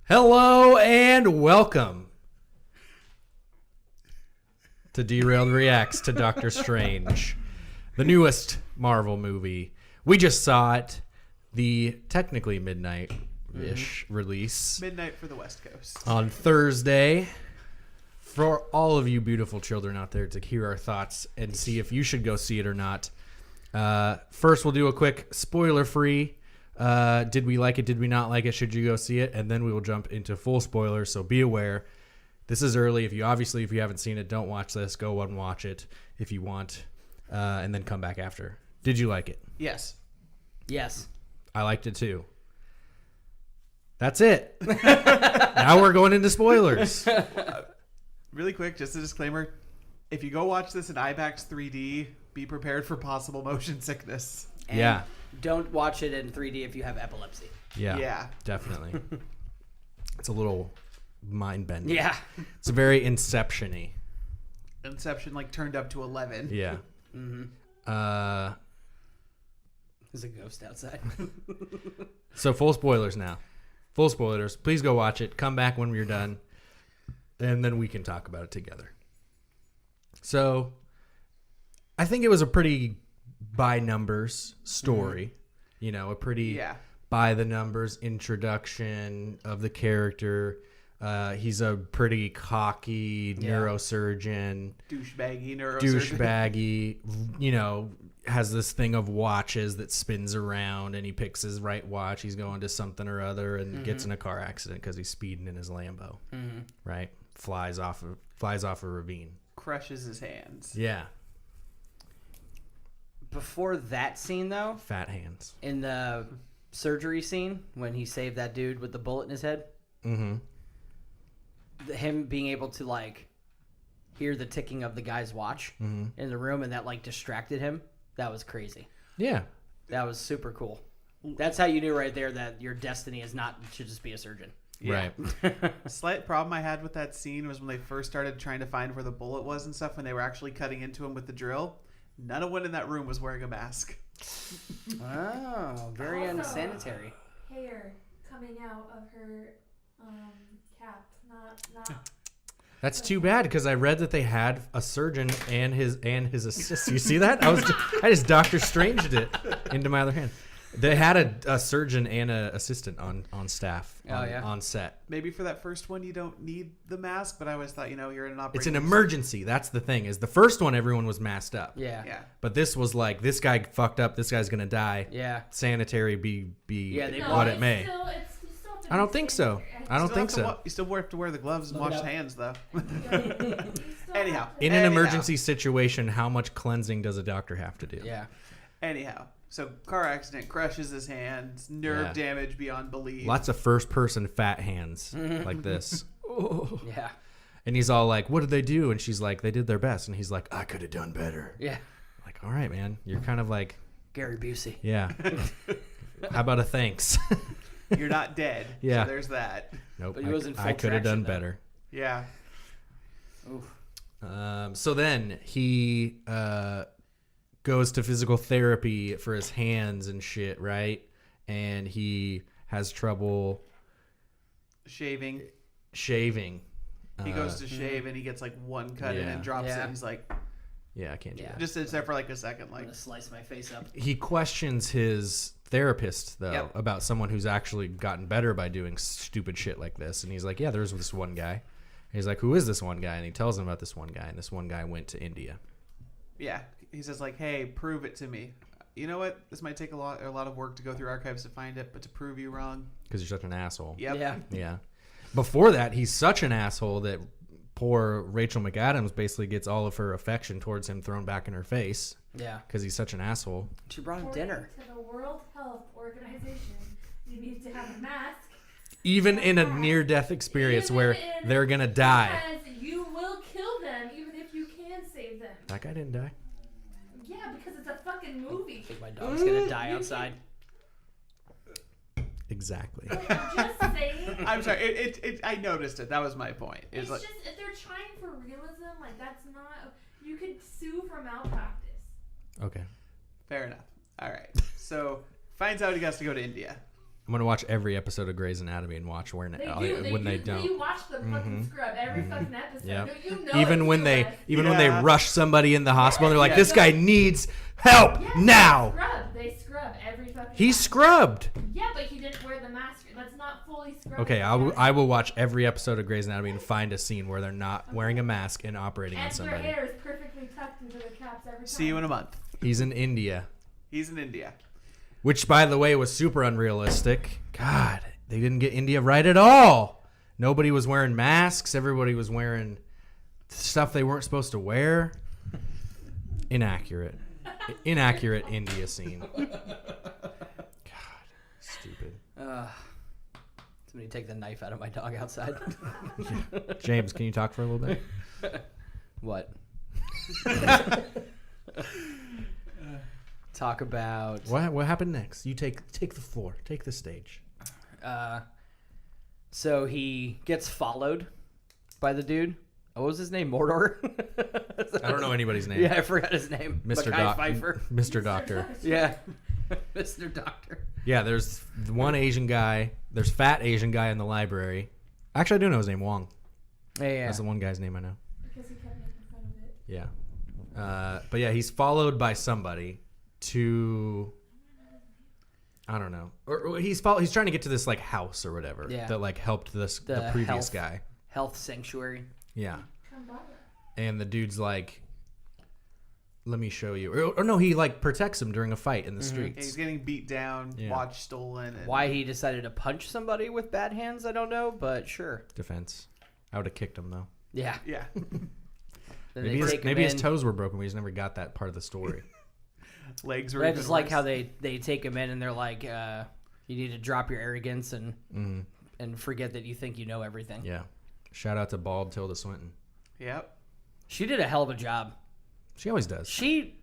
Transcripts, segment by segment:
Hello and welcome to D3RAILED Reacts to Doctor Strange, the newest Marvel movie. We just saw it, the technically midnight-ish release. Midnight for the West Coast. On Thursday. For all of you beautiful children out there to hear our thoughts and see if you should go see it or not. First, we'll do a quick spoiler-free. Did we like it? Did we not like it? Should you go see it? And then we will jump into full spoilers. So be aware. This is early. If you haven't seen it, don't watch this. Go and watch it if you want, and then come back after. Did you like it? Yes. Yes. I liked it too. That's it. Now we're going into spoilers. Really quick, just a disclaimer. If you go watch this in IMAX 3D, be prepared for possible motion sickness. And yeah. Don't watch it in 3D if you have epilepsy. Yeah. Definitely. It's a little mind-bending. Yeah. It's very Inception-y. Inception, like, turned up to 11. Yeah. Mm-hmm. There's a ghost outside. So full spoilers now. Full spoilers. Please go watch it. Come back when we're done. And then we can talk about it together. So I think it was a pretty by numbers story. You know, a pretty by the numbers introduction of the character. He's a pretty cocky neurosurgeon. Douchebaggy, you know, has this thing of watches that spins around, and he picks his right watch. He's going to something or other and gets in a car accident because he's speeding in his Lambo. Right? Flies off a ravine. Crushes his hands. Yeah. Before that scene, though, Fat hands. in the surgery scene when he saved that dude with the bullet in his head, him being able to like hear the ticking of the guy's watch in the room, and that like distracted him. That was crazy. Yeah. That was super cool. That's how you knew right there that your destiny is not to just be a surgeon. Yeah. Right. Slight problem I had with that scene was when they first started trying to find where the bullet was and stuff, when they were actually cutting into him with the drill. None of one in that room was wearing a mask. Oh, very unsanitary. Hair coming out of her cap, not. That's too bad because I read that they had a surgeon and his assist. You see that? I just Doctor Stranged it into my other hand. They had a surgeon and an assistant on staff on set. Maybe for that first one you don't need the mask, but I always thought, you're in an operating. It's an emergency. That's the thing. Is the first one everyone was masked up. Yeah. But this was like, this guy fucked up. This guy's gonna die. Yeah. Sanitary be No, what it may. Still I don't think so. I don't think so. You still have to wear the gloves and wash the hands, though. Anyhow. In an emergency situation, how much cleansing does a doctor have to do? Yeah. Anyhow. So, car accident, crushes his hands, nerve damage beyond belief. Lots of first-person fat hands like this. Yeah. And he's all like, what did they do? And she's like, they did their best. And he's like, I could have done better. Yeah. Like, all right, man. You're kind of like... Gary Busey. Yeah. How about a thanks? You're not dead. Yeah. So there's that. Nope. But he was in full I could have done traction, better. Yeah. Oof. So then he goes to physical therapy for his hands and shit, right? And he has trouble Shaving. He goes to shave and he gets like one cut in and drops it. And he's like, yeah, I can't do that. Just sits there for like a second. I'm Like, going to slice my face up. He questions his therapist, though, about someone who's actually gotten better by doing stupid shit like this. And he's like, yeah, there's this one guy. And he's like, who is this one guy? And he tells him about this one guy. And this one guy went to India. Yeah. He says like, hey, prove it to me. You know what? This might take a lot of work to go through archives to find it, but to prove you wrong. Because you're such an asshole. Yep. Yeah. Yeah. Before that, he's such an asshole that poor Rachel McAdams basically gets all of her affection towards him thrown back in her face. Yeah. Because he's such an asshole. She brought him dinner. To the World Health Organization, you need to have a mask. Even in a near-death experience where they're going to die. Because you will kill them even if you can save them. That guy didn't die. Yeah, because it's a fucking movie. I think my dog's going to die outside. Exactly. I'm just saying. I'm sorry. I noticed it. That was my point. It's like, just if they're trying for realism, like that's not. You could sue for malpractice. Okay. Fair enough. All right. So finds out he has to go to India. I'm gonna watch every episode of Grey's Anatomy and watch when They they don't. You watch the fucking scrub every fucking episode. Yep. Don't you know Even it's when they Yeah. rush somebody in the hospital, they're like, Yeah. "This guy needs help Yeah, now." They scrub every fucking He's time. scrubbed. Yeah, but he didn't wear the mask. That's not fully scrubbed. Okay, I will watch every episode of Grey's Anatomy and find a scene where they're not wearing a mask and operating on And their somebody. hair is perfectly tucked into the caps every time. See you in a month. He's in India, He's in India. which, by the way, was super unrealistic. God, they didn't get India right at all. Nobody was wearing masks. Everybody was wearing stuff they weren't supposed to wear. Inaccurate India scene. God, stupid. Somebody take the knife out of my dog outside. James, can you talk for a little bit? What? Talk about. What happened next? You take the floor. Take the stage. So he gets followed by the dude. What was his name? Mordor? I don't know anybody's name. Yeah, I forgot his name. Mr. Guy Pfeiffer. Mr. Doctor. Yeah. Mr. Doctor. Yeah, there's one Asian guy. There's fat Asian guy in the library. Actually, I do know his name, Wong. Yeah. That's the one guy's name I know. Because he kept making fun of it. Yeah. But yeah, he's followed by somebody to, I don't know. Or he's trying to get to this like house or whatever that like helped the previous health- guy. Health sanctuary. Yeah. Kambara. And the dude's like, let me show you. Or no, he like protects him during a fight in the Yeah, streets. he's getting beat down, Yeah. watch stolen. And Why he decided to punch somebody with bad hands, I don't know, but sure. Defense. I would have kicked him though. Yeah. Yeah. Then Maybe, they take him maybe his in. toes were broken. We just never got that part of the story. Legs were But I even just like worse. how they take him in and they're like, you need to drop your arrogance and forget that you think you know everything. Yeah. Shout out to Bald Tilda Swinton. Yep. She did a hell of a job. She always does. She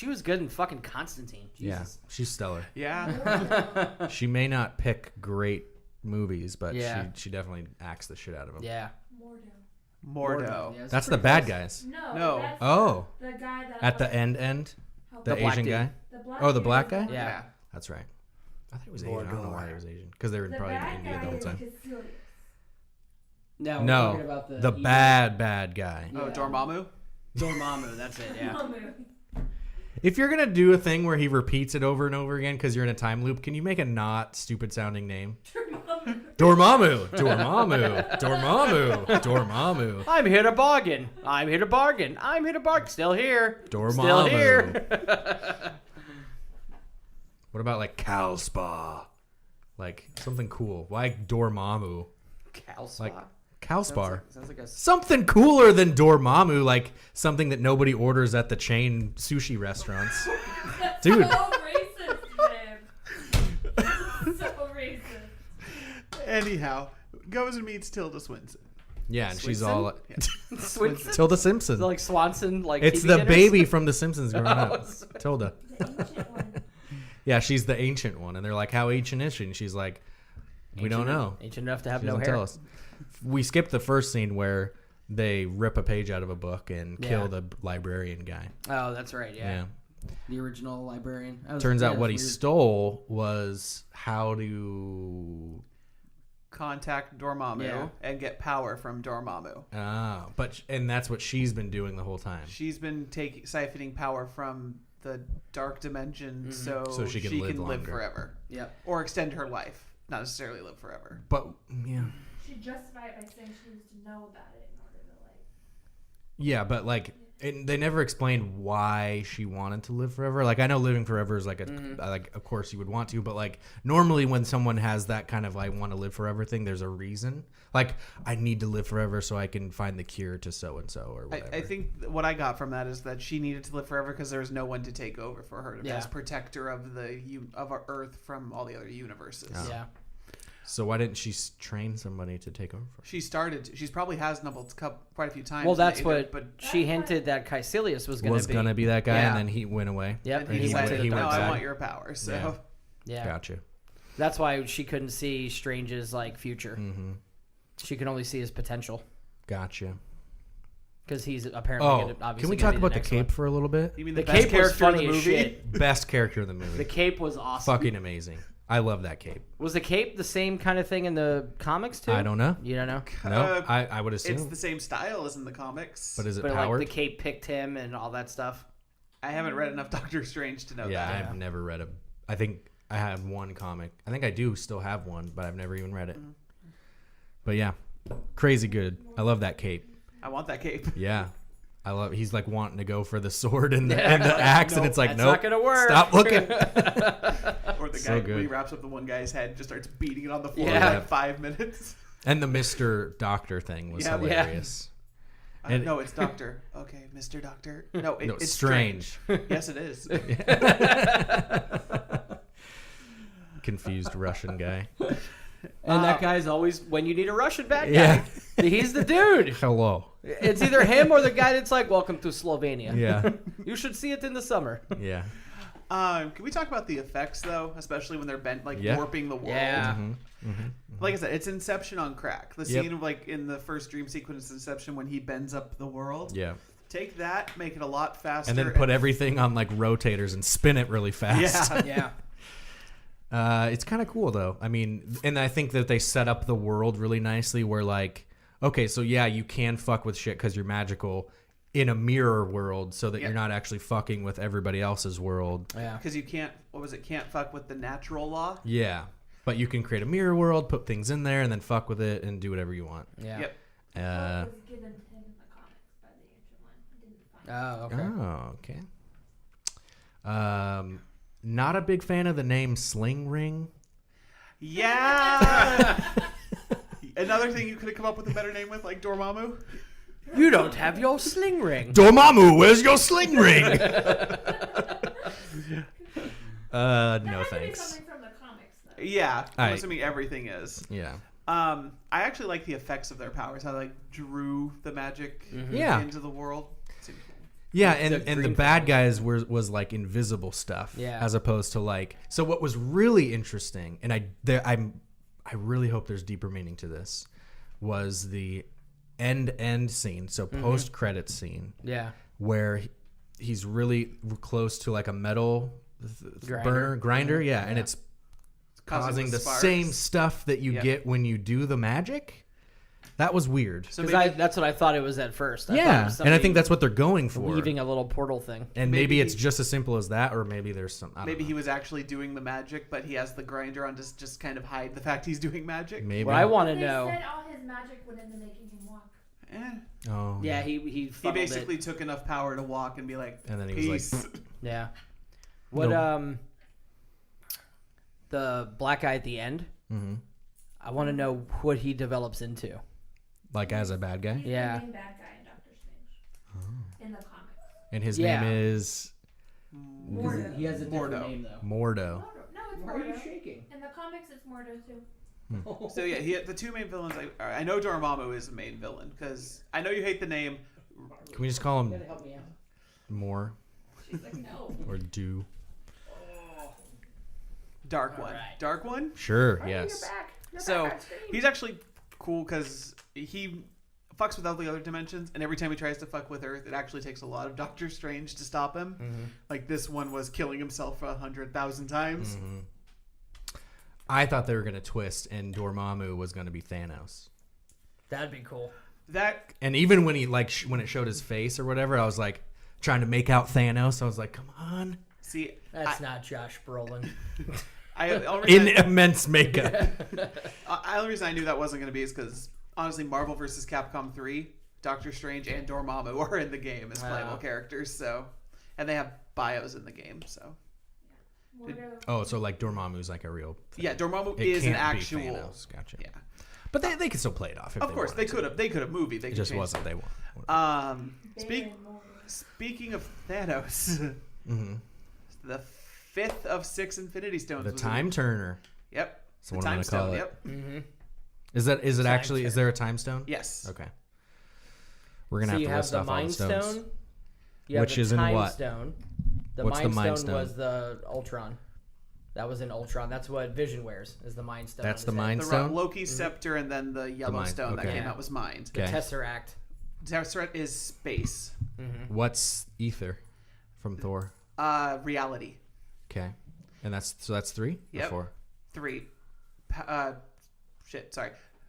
was good in fucking Constantine. Yeah, Jesus. she's stellar. Yeah. She may not pick great movies, but Yeah. she definitely acts the shit out of them. Yeah. Mordo. Yeah, it's That's the pretty bad close. guys. No. That's Oh, the guy that at the helped- end, helped the black Asian dude. guy. The black Oh, the dude black is guy? one. Yeah. That's right. I thought he was Asian. I don't know why he was Asian. Because they were The probably in bad India guy the whole is time. Caecilius. No, we're No, talking about the evil- bad guy. Oh, Dormammu? Dormammu, that's it, yeah. If you're gonna do a thing where he repeats it over and over again because you're in a time loop, can you make a not stupid sounding name? Dormammu, Dormammu, Dormammu, Dormammu, I'm here to bargain. I'm here to bargain. I'm here to bargain. Still here. Still Dormammu. here. What about like cow spa? Like something cool. Why Dormammu? Cow spa. Like cow spa. Sounds like a Something cooler than Dormammu, like something that nobody orders at the chain sushi restaurants. Dude. So racist, man. So racist. Anyhow, goes and meets Tilda Swinton. Yeah, and she's Swinson? all Swinson? Tilda Is Simpson. it like Swanson, like It's TV the dinners? baby from The Simpsons growing up. Oh, Tilda. The ancient one. Yeah, she's the ancient one, and they're like, "How ancient is she?" And she's like, "We don't know. Ancient enough to have She no doesn't hair. tell us." We skipped the first scene where they rip a page out of a book and Yeah. kill the librarian guy. Oh, that's right. Yeah. Yeah. The original librarian. Turns out that what he was weird. stole was how to. Contact Dormammu Yeah. and get power from Dormammu. And that's what she's been doing the whole time. She's been siphoning power from the dark dimension so she can live longer. forever. Yep. Or extend her life. Not necessarily live forever. But yeah, She justified it by saying she needs to know about it in order to like. yeah, but like. They never explained why she wanted to live forever. Like I know living forever is like like of course you would want to, but like normally when someone has that kind of I want to live forever thing, there's a reason. Like I need to live forever so I can find the cure to so and so or whatever. I think what I got from that is that she needed to live forever because there was no one to take over for her Yeah. as protector of of our Earth from all the other universes. Oh. Yeah. So why didn't she train somebody to take over for her? She's probably has Knuckles quite a few times. Well, in the that's what but she hinted that Caecilius was going to be. that guy, Yeah. and then he went away. Yep. and And he, he went said, to the "No, dark I side. want your power." So Yeah. Yeah. Gotcha. That's why she couldn't see Strange's like future. Mm-hmm. She could only see his potential Gotcha. because he's apparently Oh, gonna, obviously. can we gonna talk be about the next cape one. for a little bit? you mean The the best cape was character in funny the as movie? shit. Best character in the The movie. cape was awesome. Fucking amazing. I love that cape. Was the cape the same kind of thing in the comics too? I don't know. You don't know? No, I would assume. It's the same style as in the comics. But is it But powered? like the cape picked him and all that stuff. I haven't read enough Doctor Strange to know yeah, that. I've never read a. I think I had one comic. I think I do still have one, but I've never even read it. But yeah, crazy good. I love that cape. I want that cape. Yeah. I love. He's like wanting to go for the sword and the axe, and it's like, That's nope, not gonna work. Stop looking. Or the So guy good. when he wraps up the one guy's head, just starts beating it on the floor Yeah. for like 5 minutes. And the Mr. Doctor thing was Yeah. hilarious. And- No, it's Doctor. Okay, Mr. Doctor. No, No, it's strange. Yes, it is. Confused Russian guy. And that guy's always when you need a Russian bad guy. Yeah. He's the dude. Hello. It's either him or the guy that's like, "Welcome to Slovenia." Yeah. You should see it in the summer. Yeah. Can we talk about the effects though, especially when they're bent, like Yeah. warping the world? Yeah. Like I said, it's Inception on crack. The Yep. scene of like in the first dream sequence, Inception, when he bends up the world. Yeah. Take that, make it a lot faster, And then put everything on like rotators and spin it really fast. Yeah. Yeah. It's kind of cool though. I mean, and I think that they set up the world really nicely where like, okay, so yeah, you can fuck with shit because you're magical in a mirror world so that Yeah. you're not actually fucking with everybody else's world. Yeah. Because you can't. What was it? Can't fuck with the natural law. Yeah. But you can create a mirror world, put things in there, and then fuck with it and do whatever you want. Yeah. Yep. Well, Uh, it was given to him in the comics by the ancient one. I didn't find it. Oh, okay. Oh, okay. Not a big fan of the name Sling Ring. Yeah. Another thing you could have come up with a better name with, like Dormammu. You don't have your sling ring. Dormammu, where's your sling ring? That No had to be thanks. something from the comics, though. Yeah, I'm I- assuming everything is. Yeah. I actually like the effects of their powers. How they like drew the magic Yeah. into the world. Seemed cool. Yeah, The and the green bad guys was like invisible stuff, Yeah. as opposed to like. So what was really interesting, and I really hope there's deeper meaning to this, was the end scene, so post credit scene, Yeah. where he's really close to like a metal grinder, yeah, and it's causing the sparks. same stuff that you Yeah. get when you do the magic. That was weird. So Because maybe, that's what I thought it was at first. I thought it Yeah, was and I somebody think that's what they're going for. weaving a little portal thing. And Maybe maybe it's he- just as simple as that, or maybe there's some. I don't maybe know. he was actually doing the magic, but he has the grinder on to just kind of hide the fact he's doing magic. Maybe. What I want to They know. said all his magic went into making him walk. Oh. Yeah, he He funneled basically it. took enough power to walk and be like, And then he was peace. like, Yeah. What No. the black guy at the end? I want to know what he develops into. like as a bad guy, He's Yeah. the main bad guy in Doctor Strange. In the comics. and his Yeah. name is Mordo. He has a different Mordo. name though. Mordo. No, it's Why are you Mordo. shaking? In the comics, it's Mordo too. So yeah, the two main villains. I know Dormammu is the main villain because I know you hate the name. Can we just call him Help me out. More She's like, no. or Do? Dark One. right. Dark One. Sure. Yes. So he's actually cool because he fucks with all the other dimensions, and every time he tries to fuck with Earth, it actually takes a lot of Doctor Strange to stop him. Like this one was killing himself 100,000 times. I thought they were gonna twist, and Dormammu was gonna be Thanos. That'd be cool. That And even when he like when it showed his face or whatever, I was like trying to make out Thanos. I was like, come on, see, That's not Josh Brolin. the only in reason immense makeup. the only reason I knew that wasn't going to be is because honestly, Marvel vs. Capcom 3, Doctor Strange and Dormammu are in the game as playable characters. So, and they have bios in the game. So, Mordo. Oh, so like Dormammu's like a real. Thing. yeah, Dormammu It is an can't be actual. Thanos. Gotcha. Yeah, But they could still play it off. If of course they wanted to. could have. They could have movie. They It could just change wasn't. They stuff. won't. Speak. Baron Mordo. Speaking of Thanos, the fifth of 6 Infinity Stones. The was Time Turner. Yep. That's The what I'm Time gonna Stone. call it. Yep. Mm-hmm. Is it actually? Is Turner. there a time stone? Yes. Okay. We're gonna So have you to have list the off all the Mind stones. Stone. You have Which the is in Time what? Stone. The What's the Mind Mind Stone Stone? was the Ultron. That was in Ultron. That's what Vision wears. Is the Mind Stone. That's on the his head. Mind The Stone. Loki's scepter and then the yellow Mind, stone that okay. came out was Mind. The Okay. Tesseract. Tesseract is space. What's Ether from Thor? Reality. Okay. And that's 3 or Yep. 4? 3.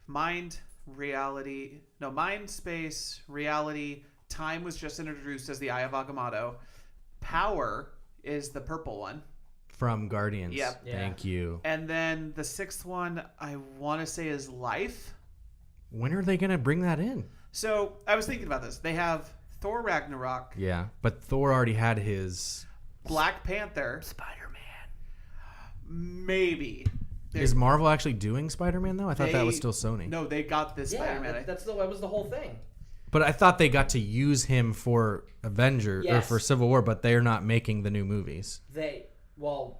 Mind, reality. No, mind, space, reality. Time was just introduced as the Eye of Agamotto. Power is the purple one. From Guardians. Yep. Yeah. Thank you. And then the 6th one, I want to say, is life. When are they going to bring that in? So I was thinking about this. They have Thor Ragnarok, Yeah, but Thor already had his... Black Panther, Spider-Man. maybe. Is Marvel actually doing Spider-Man, though? I thought that was still Sony. No, they got this Spider-Man. That was the whole thing. But I thought they got to use him for Avengers or Yes. for Civil War, but they're not making the new movies. They worked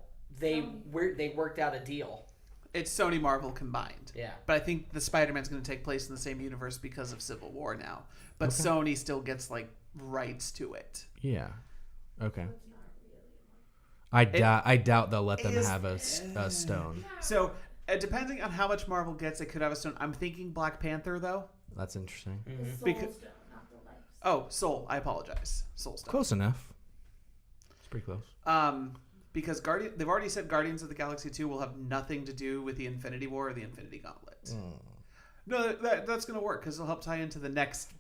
out a deal. It's Sony Marvel combined. Yeah. But I think the Spider-Man's going to take place in the same universe because of Civil War now. But Sony still gets like rights to it. Yeah. Okay. It's not really. I doubt they'll let them is- have a stone. So depending on how much Marvel gets, it could have a stone. I'm thinking Black Panther though. That's interesting. The soul Because- stone, not the life. Oh, Soul. I apologize. Soul Stone. Close enough. It's pretty close. Because they've already said Guardians of the Galaxy 2 will have nothing to do with the Infinity War or the Infinity Gauntlet. No, that's going to work because it'll help tie into the next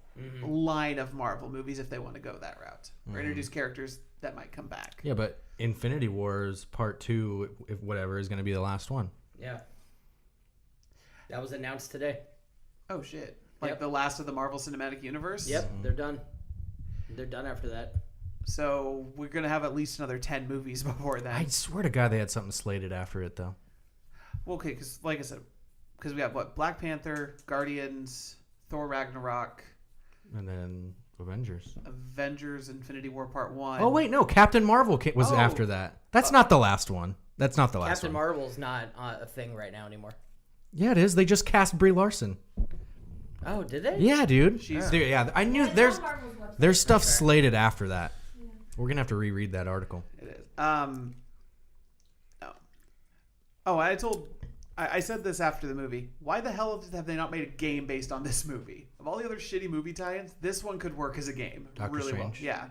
line of Marvel movies if they want to go that route. Or introduce characters that might come back. Yeah, but Infinity Wars Part 2, if whatever, is going to be the last one. Yeah. That was announced today. Oh, shit. Like Yep. the last of the Marvel Cinematic Universe? Yep, they're done. They're done after that. So we're going to have at least another 10 movies before that. I swear to God they had something slated after it, though. Well, okay, because like I said, because we have what? Black Panther, Guardians, Thor Ragnarok, And then Avengers. Avengers, Infinity War Part 1. Oh, wait, no. Captain Marvel was Oh. after that. That's not the last one. That's not the last Captain one. Marvel's not a thing right now anymore. Yeah, it is. They just cast Brie Larson. Oh, did they? Yeah, dude. She's- Dude, yeah, I knew Yeah, there's it's on Marvel's website. there's stuff Fair. slated after that. We're gonna have to reread that article. It is. I said this after the movie. Why the hell have they not made a game based on this movie? Of all the other shitty movie tie-ins, this one could work as a game Doctor really Strange. well. Yeah.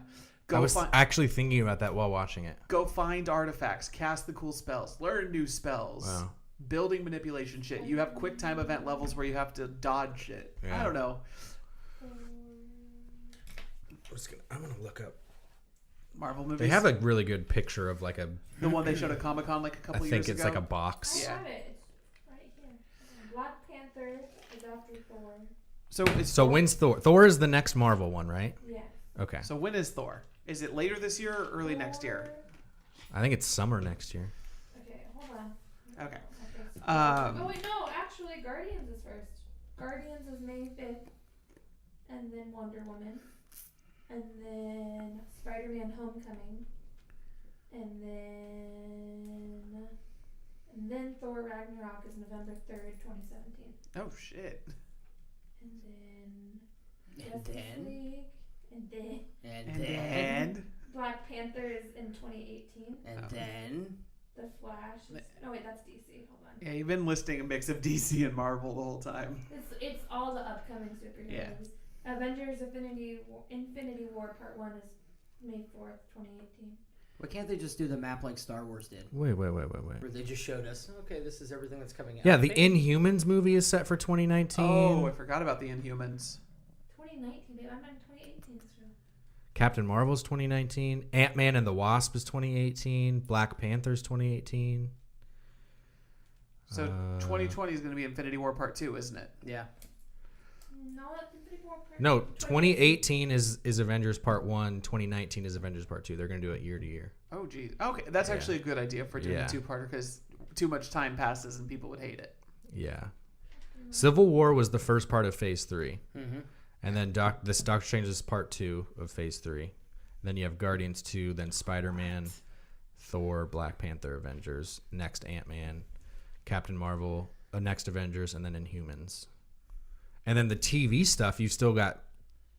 I was Find, actually thinking about that while watching it. go find artifacts, cast the cool spells, learn new spells, Wow. building manipulation shit. You have quick time event levels where you have to dodge shit. Yeah. I don't know. I'm gonna look up. Marvel movies. They have a really good picture of like a. the one they showed at Comic-Con like a I couple think years it's ago. like a box. I Yeah. have it. It's right here. Black Panther is after Thor. So it's So when's Thor? Thor is the next Marvel one, right? Yes. Okay. So when is Thor? Is it later this year or early next year? I think it's summer next year. Okay, hold on. Okay. Oh wait, no. Actually, Guardians is first. Guardians is May 5th, and then Wonder Woman, and then Spider-Man: Homecoming, and then Thor: Ragnarok is November 3rd, 2017, Oh shit. and then And Justice then? League, and then And And Black Panther is in 2018. then The Flash. Is, no wait, that's DC. Hold on. yeah, you've been listing a mix of DC and Marvel the whole time. It's all the upcoming superhero Yeah. movies. Avengers: Infinity War Part 1 is May 4th, 2018. why can't they just do the map like Star Wars did? Wait. Where they just showed us, okay, this is everything that's coming out. Yeah, the Maybe- Inhumans movie is set for 2019. Oh, I forgot about the Inhumans. 2019, babe. I'm in 2018 still. Captain Marvel's 2019. Ant-Man and the Wasp is 2018. Black Panther's 2018. So 2020 is going to be Infinity War Part 2, isn't it? Yeah. No, that's Infinity War Part No, 2018 is Avengers Part 1. 2019 is Avengers Part 2. They're going to do it year to year. Oh, geez. Okay, that's Yeah. actually a good idea for doing Yeah. a two-parter because too much time passes and people would hate it. Yeah. Civil War was the first part of Phase 3. Mm-hmm. And then this Doctor Strange is Part 2 of Phase 3. Then you have Guardians 2, then Spider-Man, Thor, Black Panther, Avengers, next Ant-Man, Captain Marvel, next Avengers, and then Inhumans. And then the TV stuff, you've still got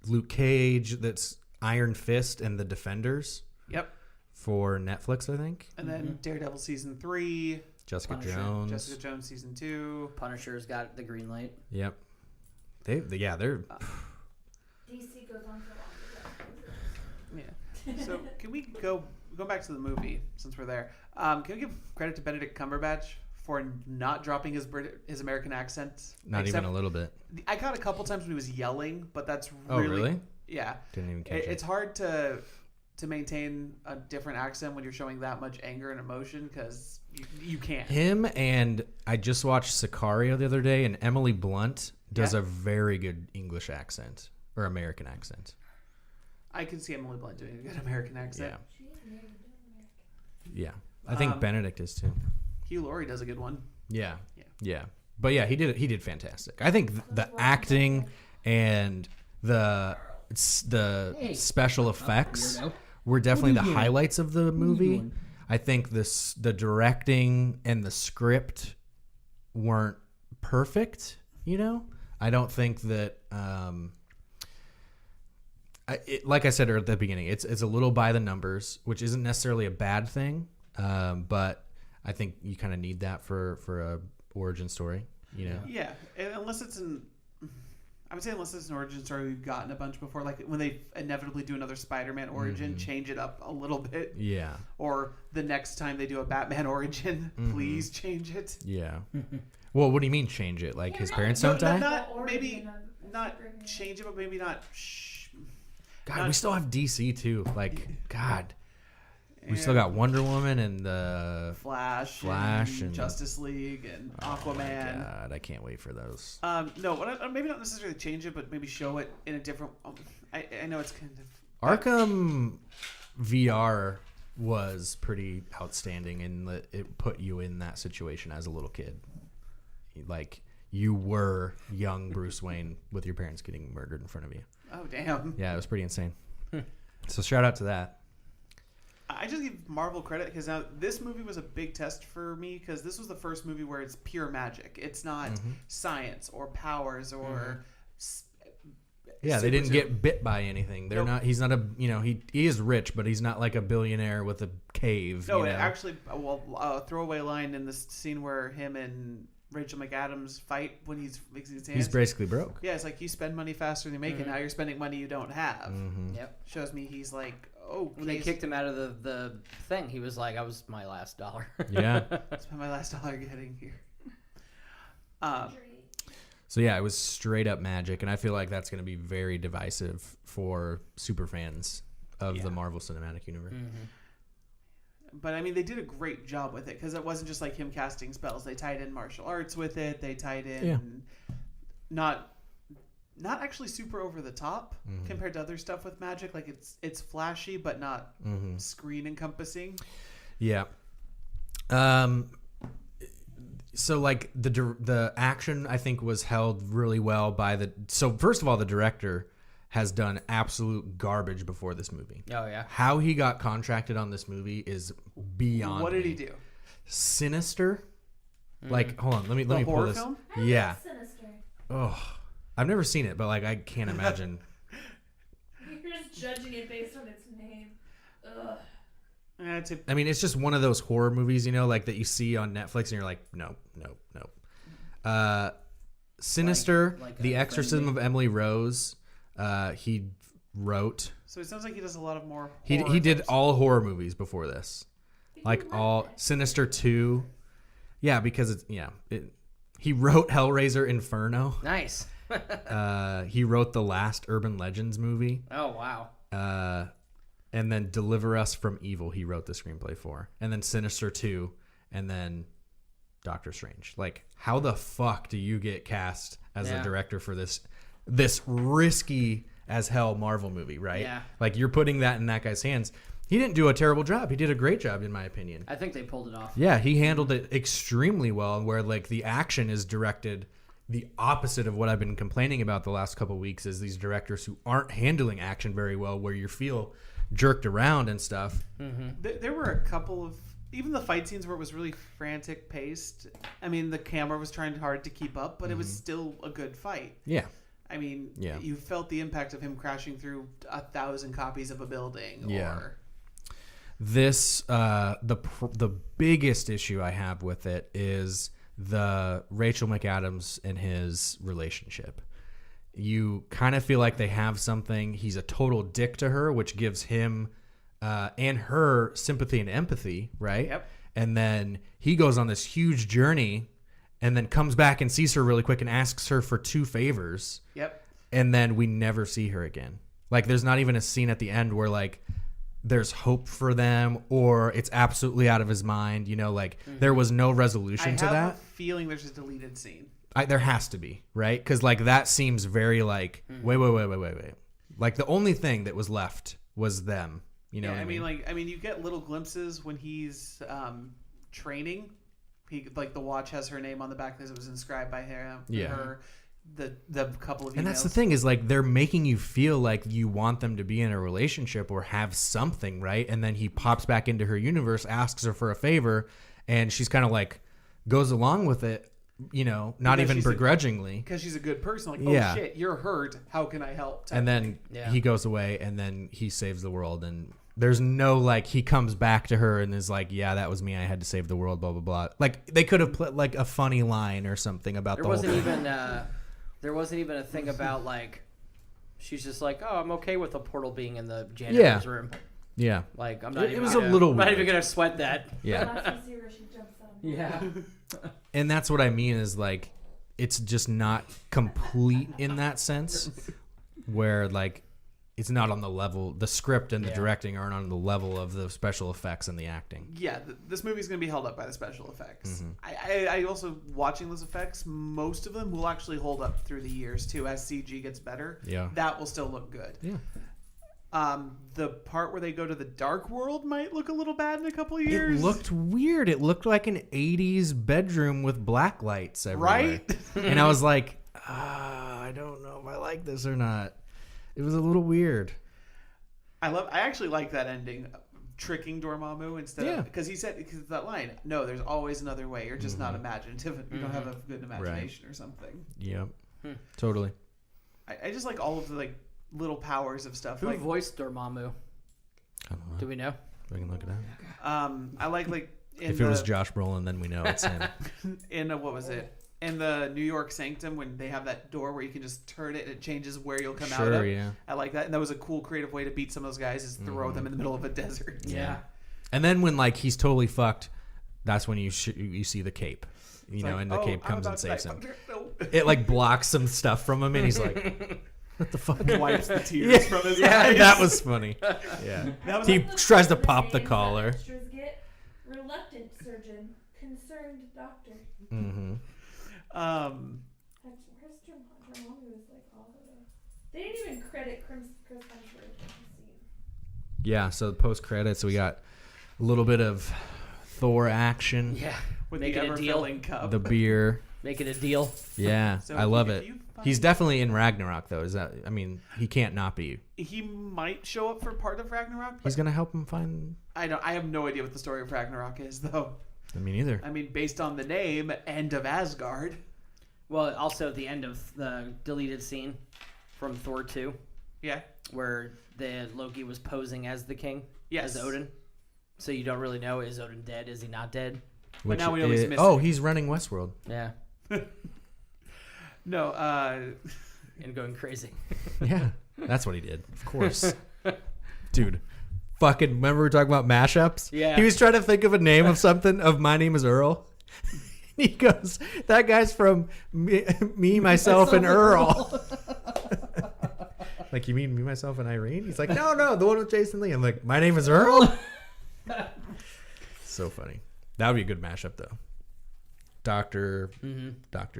Luke Cage, that's Iron Fist, and The Defenders Yep. for Netflix, I think. And then Daredevil Season 3, Jessica Punisher, Jones. Jessica Jones Season 2. Punisher's got the green light. Yep. They're DC goes on for long. Yeah. So can we go back to the movie since we're there? Can we give credit to Benedict Cumberbatch for not dropping his American accent. Not even a little bit. I got a couple times when he was yelling, but that's Oh, really? Yeah. Didn't even catch it. It's hard to maintain a different accent when you're showing that much anger and emotion because you can't. Him and I just watched Sicario the other day, and Emily Blunt does a very good English accent or American accent. I can see Emily Blunt doing a good American accent. Yeah. I think Benedict is too. Hugh Laurie does a good one. Yeah. But yeah, he did fantastic. I think the acting and the special effects were definitely the highlights of the movie. I think the directing and the script weren't perfect, you know? I don't think that like I said at the beginning, it's a little by the numbers, which isn't necessarily a bad thing, but I think you kind of need that for a origin story, you know? Yeah, unless it's an origin story we've gotten a bunch before, like when they inevitably do another Spider-Man origin, change it up a little bit. Yeah. Or the next time they do a Batman origin, please change it. Yeah. Well, what do you mean change it? Like his parents don't die? Not change it, but maybe not. God, we still have DC too. Like, God. We still got Wonder Woman and the Flash and Justice League and Aquaman. Oh my God, I can't wait for those. No, maybe not necessarily change it, but maybe show it in a different. I know it's kind of Arkham VR was pretty outstanding, and it put you in that situation as a little kid. Like you were young Bruce Wayne with your parents getting murdered in front of you. Oh damn! Yeah, it was pretty insane. So shout out to that. I just give Marvel credit because now this movie was a big test for me because this was the first movie where it's pure magic. It's not science or powers or. Yeah, they didn't get bit by anything. They're not. He's not a. You know, he is rich, but he's not like a billionaire with a cave. No, you know? actually, throwaway line in this scene where him and Rachel McAdams fight when he's fixing his hands. He's basically broke. Yeah, it's like you spend money faster than you make it. Now you're spending money you don't have. Yep. Shows me he's like, oh. When they kicked him out of the thing, he was like, "I was my last dollar." Yeah. Spend my last dollar getting here. So yeah, it was straight up magic, and I feel like that's going to be very divisive for super fans of the Marvel Cinematic Universe. But I mean, they did a great job with it because it wasn't just like him casting spells. They tied in martial arts with it. They tied in not actually super over the top compared to other stuff with magic. Like it's flashy but not screen encompassing. Yeah. So like the action I think was held really well by so first of all, the director has done absolute garbage before this movie. Oh yeah. How he got contracted on this movie is beyond. What did me. he do? Sinister. Like, hold on, let me pull horror this. film? Yeah. Sinister. Oh, I've never seen it, but like I can't imagine. You're just judging it based on its name. Ugh. I mean, it's just one of those horror movies, you know, like that you see on Netflix, and you're like, nope. Sinister, Like The Exorcism of Emily Rose. He wrote. So it sounds like he does a lot of more. He did all horror movies before this, like all Sinister 2. Yeah, because he wrote Hellraiser Inferno. Nice. He wrote the last Urban Legends movie. Oh wow. And then Deliver Us from Evil, he wrote the screenplay for. And then Sinister 2, and then Doctor Strange. Like, how the fuck do you get cast as a director for this risky as hell Marvel movie, right? Yeah. Like, you're putting that in that guy's hands. He didn't do a terrible job. He did a great job, in my opinion. I think they pulled it off. Yeah, he handled it extremely well, where, like, the action is directed the opposite of what I've been complaining about the last couple of weeks is these directors who aren't handling action very well, where you feel jerked around and stuff. There were a couple of even the fight scenes where it was really frantic paced. I mean, the camera was trying hard to keep up, but it was still a good fight. Yeah. I mean, you felt the impact of him crashing through 1,000 copies of a building. Yeah. Or... This the biggest issue I have with it is the Rachel McAdams and his relationship. You kind of feel like they have something. He's a total dick to her, which gives him and her sympathy and empathy, right? Yep. And then he goes on this huge journey and then comes back and sees her really quick and asks her for 2 favors. Yep. And then we never see her again. Like, there's not even a scene at the end where, like, there's hope for them or it's absolutely out of his mind. You know, like, there was no resolution to I have that. a feeling there's a deleted scene. There has to be, right? Because, like, that seems very, like, wait. Like, the only thing that was left was them. You know Yeah, what I mean, you get little glimpses when he's training. He, like, the watch has her name on the back because it was inscribed by him. Yeah. Her, the couple of emails. And that's the thing is, like, they're making you feel like you want them to be in a relationship or have something, right? And then he pops back into her universe, asks her for a favor, and she's kind of like goes along with it, you know, not Because even she's begrudgingly. Because she's a good person. Like, Yeah. oh shit, you're hurt. How can I help? And then he goes away, and then he saves the world. And there's no, like, he comes back to her and is like, yeah, that was me. I had to save the world, blah, blah, blah. Like, they could have put, like, a funny line or something about There the whole wasn't thing. even there wasn't even a thing about, like, she's just like, oh, I'm okay with the portal being in the janitor's room. Yeah. Like, I'm not It even was gonna, a little I'm not weird. even gonna sweat that. Yeah. Last we see where she jumps on. Yeah. And that's what I mean is, like, it's just not complete in that sense where, like, it's not on the level, the script and the directing aren't on the level of the special effects and the acting. Yeah, this movie's going to be held up by the special effects. Mm-hmm. I also, watching those effects, most of them will actually hold up through the years, too. As CG gets better, Yeah. that will still look good. Yeah. The part where they go to the dark world might look a little bad in a couple of years. It looked weird. It looked like an 80s bedroom with black lights everywhere. Right? And I was like, I don't know if I like this or not. It was a little weird. I actually like that ending, tricking Dormammu instead of, because he said, because that line, no, there's always another way. You're just not imaginative. You don't have a good imagination or something. Yep. Totally. I just like all of the, like, little powers of stuff. Who Like, voiced Dormammu? I don't know. Do we know? I can look it up. I like in If it was Josh Brolin, then we know it's him. what was it? In the New York Sanctum, when they have that door where you can just turn it and it changes where you'll come out of. Sure, yeah. I like that. And that was a cool creative way to beat some of those guys, is throw them in the middle of a desert. Yeah. And then when, like, he's totally fucked, that's when you see the cape. You know, Like, and the cape I'm comes about and to saves die. him. No. It, like, blocks some stuff from him, and he's like, what the fuck? Wipes the tears from his Yeah, eyes. that was funny. Yeah. That was He like, tries to The pop the names that collar. extras get: reluctant surgeon, concerned doctor. Mm-hmm. Where's Dormammu was like all the way. They didn't even credit Chris Hemsworth in the scene. Yeah, so post credits, we got a little bit of Thor action. Yeah. with Make the it a deal. ever-filling cup. The beer. Make it a deal. Yeah, So I love if it. you find- He's definitely in Ragnarok, though. Is that? I mean, he can't not be. He might show up for part of Ragnarok. But He's gonna help him find. I have no idea what the story of Ragnarok is, though. I mean, either. I mean, based on the name, End of Asgard. Well, also at the end of the deleted scene from Thor 2, Yeah. where the Loki was posing as the king, Yes. as Odin. So you don't really know, is Odin dead? Is he not dead? Which now we know he's is- missing. Oh, he's running Westworld. Yeah. No, And going crazy. Yeah, that's what he did. Of course, dude. Fucking remember we were talking about mashups? Yeah. He was trying to think of a name of something. Of My Name Is Earl. He goes, that guy's from me myself, and Earl. Like, you mean Me, Myself, and Irene? He's like, no, the one with Jason Lee. I'm like, My Name Is Earl? So funny. That would be a good mashup, though. Doctor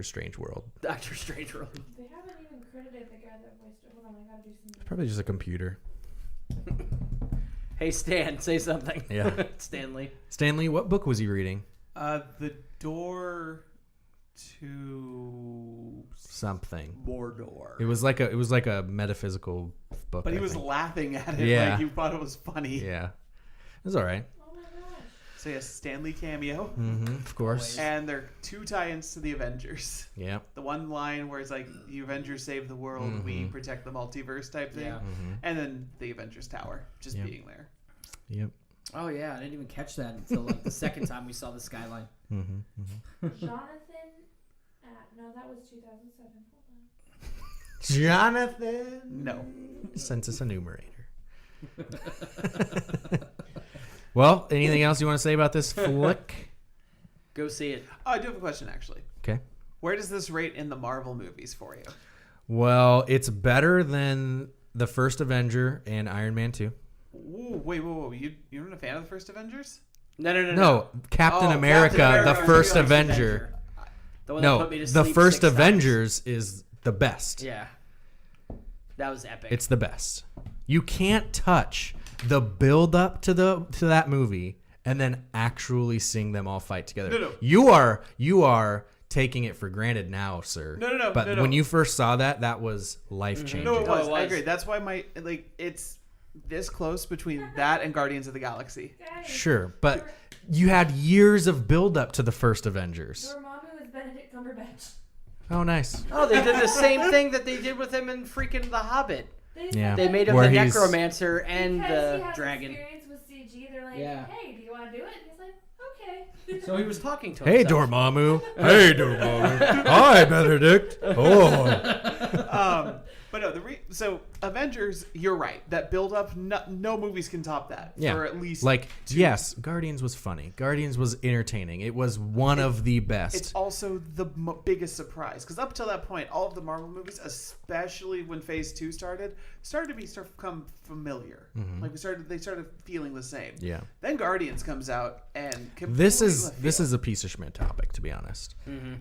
Strange World. Doctor Strange World. They haven't even credited the guy that voiced it. Hold on, I gotta do some. Probably just a computer. Hey, Stan, say something. Yeah. Stanley. Stanley, what book was he reading? the door to Something. Mordor. It was like a metaphysical book. But he I was think. laughing at it Yeah. like he thought it was funny. Yeah. It was all right. Oh my gosh. So yes, Stanley cameo. Of course. And there are 2 tie-ins to the Avengers. Yeah. The one line where it's like, the Avengers save the world, we protect the multiverse type thing. Yeah. And then the Avengers Tower, just Yep. being there. Yep. Oh, yeah. I didn't even catch that until like the second time we saw the skyline. Jonathan. No, that was 2007. Hold on. Jonathan. No. Census enumerator. Well, anything else you want to say about this flick? Go see it. Oh, I do have a question actually. Okay. Where does this rate in the Marvel movies for you? Well, it's better than the first Avenger and Iron Man 2. Ooh, wait, whoa. You're not a fan of the first Avengers? No, Captain Oh, America, Captain America, the first First Avenger. The one that No, put me to the sleep first 6 times. Avengers is the best. Yeah. That was epic. It's the best. You can't touch the build up to that movie and then actually seeing them all fight together. No. You are taking it for granted now, sir. No. But when you first saw that was life changing. No, it was. it was. I agree. That's why it's this close between that and Guardians of the Galaxy. Guys, Sure, but you had years of build up to the first Avengers. Dormammu is Benedict Cumberbatch. Oh, nice. Oh, they did the same thing that they did with him in freaking The Hobbit. Yeah. They made him Where the he's- necromancer and because the he has dragon. experience with CG, they're like, Yeah. hey, do you want to do it? And he's like, okay. So he was talking to Hey, himself. Dormammu. Hey, Dormammu. Hi, Benedict. Oh. But no, so Avengers, you're right. That build up, no movies can top that. Yeah. For at least Yes, Guardians was funny. Guardians was entertaining. It was one of the best. It's also the biggest surprise because up till that point, all of the Marvel movies, especially when Phase 2 started to become familiar. Like they started feeling the same. Yeah. Then Guardians comes out and This is completely this left is a piece of Schmidt topic, to be honest.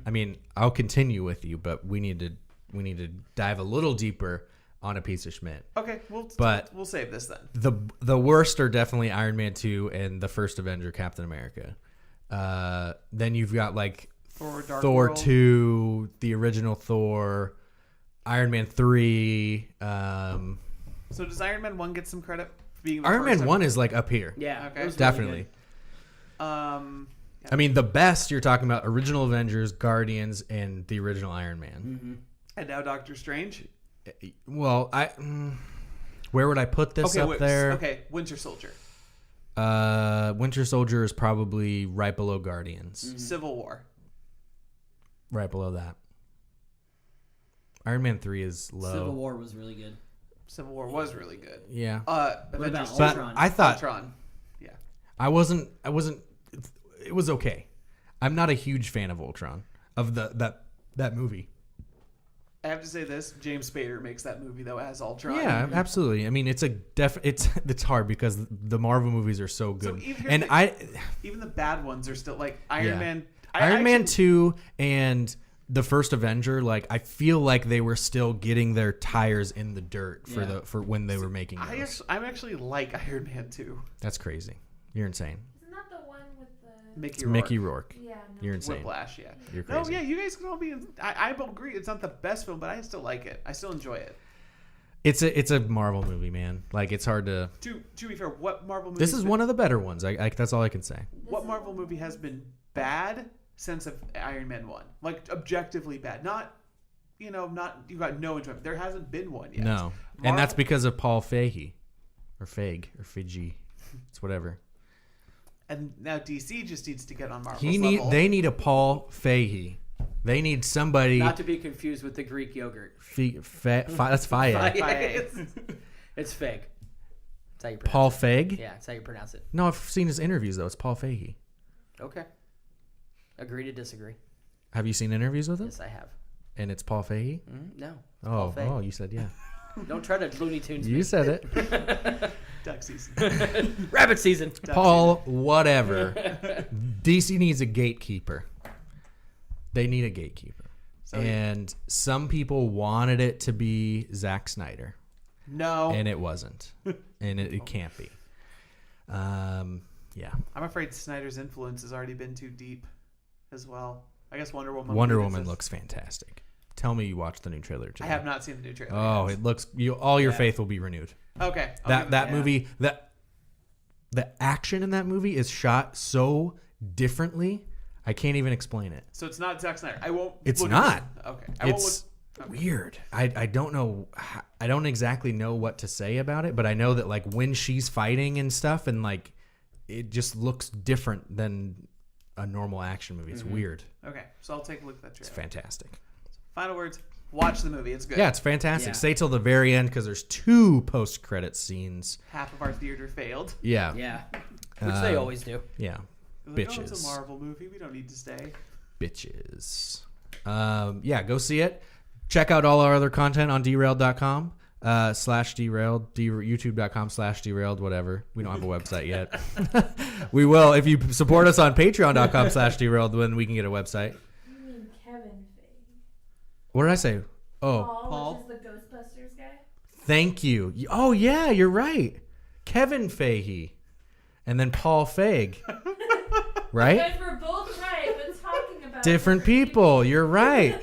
I mean, I'll continue with you, but we need to dive a little deeper on a piece of Schmidt. field. Okay, we'll save this then. The worst are definitely Iron Man 2 and the first Avenger, Captain America. Then you've got like Thor, Dark Thor World. 2, the original Thor, Iron Man 3. So does Iron Man 1 get some credit for being the Iron first Man 1 is like up here. Yeah, Okay. it was really Definitely. good. I mean, the best you're talking about original Avengers, Guardians, and the original Iron Man. And now Doctor Strange. Well, where would I put this up there? Okay, Winter Soldier. Winter Soldier is probably right below Guardians. Civil War. Right below that. Iron Man 3 is low. Civil War was really good. Civil War was really good. Yeah. Avengers about But Ultron? I thought Ultron. Yeah. I wasn't it was okay. I'm not a huge fan of Ultron, of that movie. I have to say this: James Spader makes that movie though as Ultron. Yeah, absolutely. I mean, it's it's hard because the Marvel movies are so good. even the bad ones are still like Iron Man. Iron Man 2 and the first Avenger, like I feel like they were still getting their tires in the dirt for when they were making those. I actually like Iron Man 2. That's crazy. You're insane. Isn't that the one with the... Mickey It's Rourke. Mickey Rourke. Yeah, no. You're insane. Whiplash, yeah. You're No, crazy. yeah, you guys can all be. I agree. It's not the best film, but I still like it. I still enjoy it. It's a Marvel movie, man. Like it's hard to. To be fair, what Marvel movie? This is one of the better ones. I that's all I can say. What Marvel movie has been bad since of Iron Man 1? Like objectively bad. Not you got no enjoyment. There hasn't been one yet. No, and that's because of Paul Feige, or Feig, or Figi. It's whatever. And now DC just needs to get on Marvel's level. They need a Paul Feige. They need somebody. Not to be confused with the Greek yogurt. That's Faye. It's fake. That's how you pronounce Paul it. Feig. Yeah, that's how you pronounce it. No, I've seen his interviews though. It's Paul Feige. Okay. Agree to disagree. Have you seen interviews with him? Yes, I have. And it's Paul Feige. No. Oh, Paul Feig. you said yeah. Don't try to Looney Tunes You me. said it. Duck season. Rabbit season. Paul, whatever. DC needs a gatekeeper. They need a gatekeeper. And some people wanted it to be Zack Snyder. No. And it wasn't. And it can't be. Yeah. I'm afraid Snyder's influence has already been too deep as well. I guess Wonder Woman. Wonder Woman looks fantastic. Tell me you watched the new trailer today. I have not seen the new trailer. Oh, yet. it looks. All your faith will be renewed. Okay. That movie. The action in that movie is shot so differently. I can't even explain it. So it's not Zack Snyder. I won't. It's look not. At okay. It's weird. I don't know. I don't exactly know what to say about it, but I know that like when she's fighting and stuff, and like it just looks different than a normal action movie. It's weird. Okay. So I'll take a look at that It's trailer. fantastic. Final words. Watch the movie. It's good. Yeah, it's fantastic. Yeah. Stay till the very end because there's 2 post-credit scenes. Half of our theater failed. Yeah. Yeah. Which they always do. Yeah. They're like, Bitches. Oh, it's a Marvel movie. We don't need to stay. Bitches. Yeah, go see it. Check out all our other content on derailed.com /derailed, youtube.com/derailed, whatever. We don't have a website yet. We will. If you support us on patreon.com/derailed, then we can get a website. You mean Kevin Feige? What did I say? Oh, Paul? Which is the Ghostbusters guy. thank you. Oh, yeah, you're right. Kevin Feige. And then Paul Feig. You Right? guys were both right, but talking about Different people. You're right.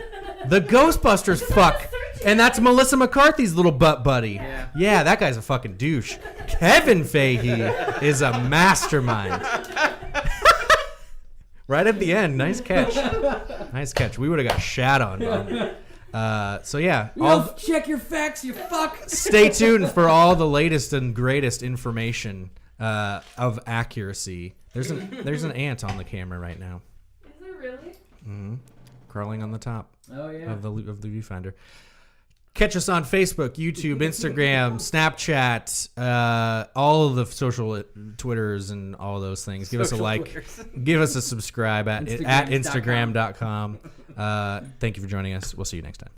The Ghostbusters fuck. And that's Melissa McCarthy's little butt buddy. Yeah, that guy's a fucking douche. Kevin Feige is a mastermind. Right at the end. Nice catch. Nice catch. We would have got shat on. So yeah, Check your facts, you fuck. stay tuned for all the latest and greatest information of accuracy. There's an ant on the camera right now. Is it really? Crawling on the top Oh, yeah. of the viewfinder. Catch us on Facebook, YouTube, Instagram, Snapchat, all of the social Twitters and all those things. Give us a like. Twitters. Give us a subscribe at Instagrams.com. Instagram.com. Thank you for joining us. We'll see you next time.